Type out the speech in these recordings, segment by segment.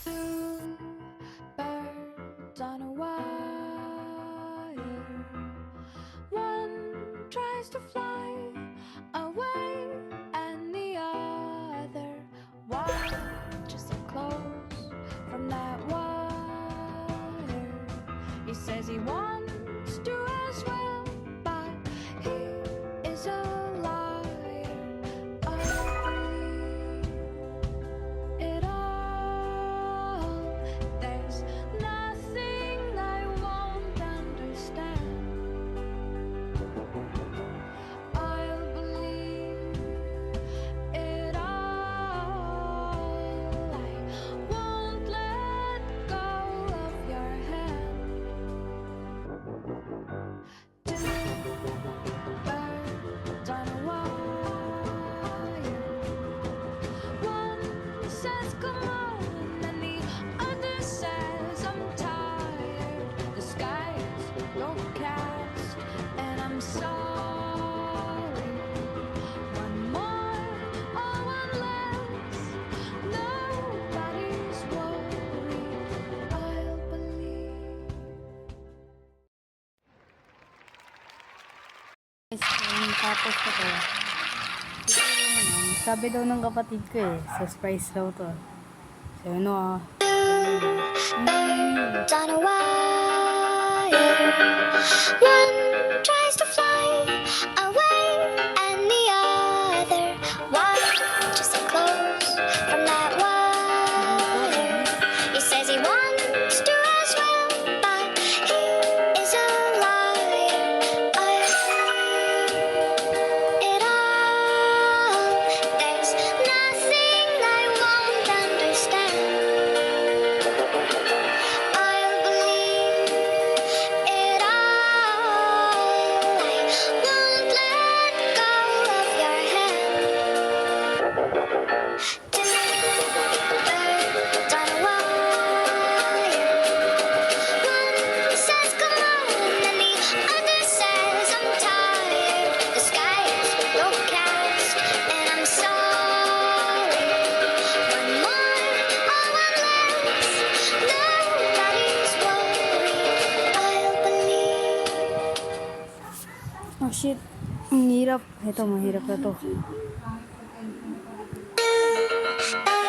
Two birds on a wire. One tries to fly away, and the other watches him close from that wire. He says he wants to as well, but he is a liar. I believe it all. There's nothing I won't understand. I'll believe it all. I won't let go of your hand. Two birds on a wire. One says come on, and the other says I'm tired. The sky's overcast, and I'm sorry. One more or one less, nobody's worried. I'll believe. Tapos ko to. Sabi daw ng kapatid ko sa surprise daw to. So, On a wire, one tries to fly away, and the other watches him close from that wire. He says he wants to as well, but he is a liar. I it all. There's nothing I won't understand. I'll believe it all. I won't let go of your hand. Two birds on a wire. One says come on, and the other says I'm tired. The sky is overcast, and I'm sorry. One more or one less, nobody's worried. I'll believe. oh shit. Ang hirap. Ito, mahirap na to.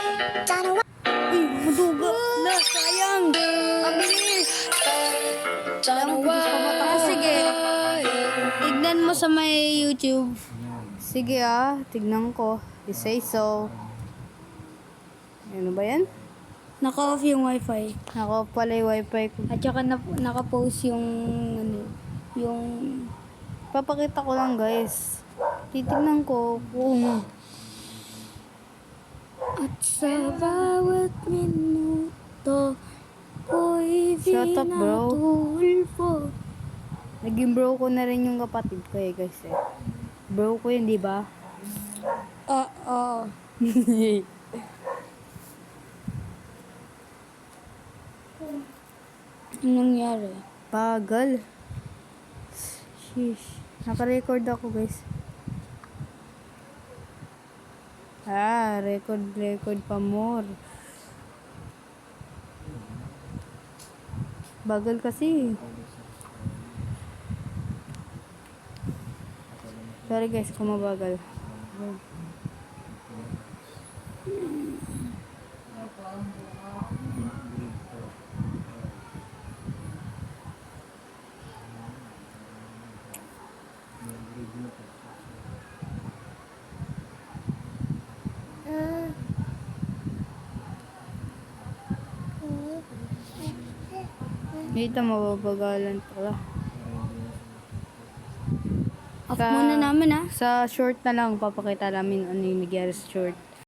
Birds on a wire. Uy, maduga na. Sayang. Ang bilis. Sige. Tignan mo sa may YouTube. Sige tignan ko. You say so. Ano ba yan? Naka-off yung wifi. Naka pala yung wifi ko. At saka naka-post yung yung Papakita ko lang guys. Titignan ko kung at sa bawat minuto ko'y Shut up, bro. pinatulpo. naging bro ko na rin yung kapatid ko guys Bro ko yun, di ba? Oo. Anong nangyari? Bagal. Sheesh. Naka-record ako guys. Record pa more. Bagal kasi. Sorry guys kung mabagal. Dito mababagalan pala. Off muna namin Sa short na lang papakita namin ano yung nangyari sa short.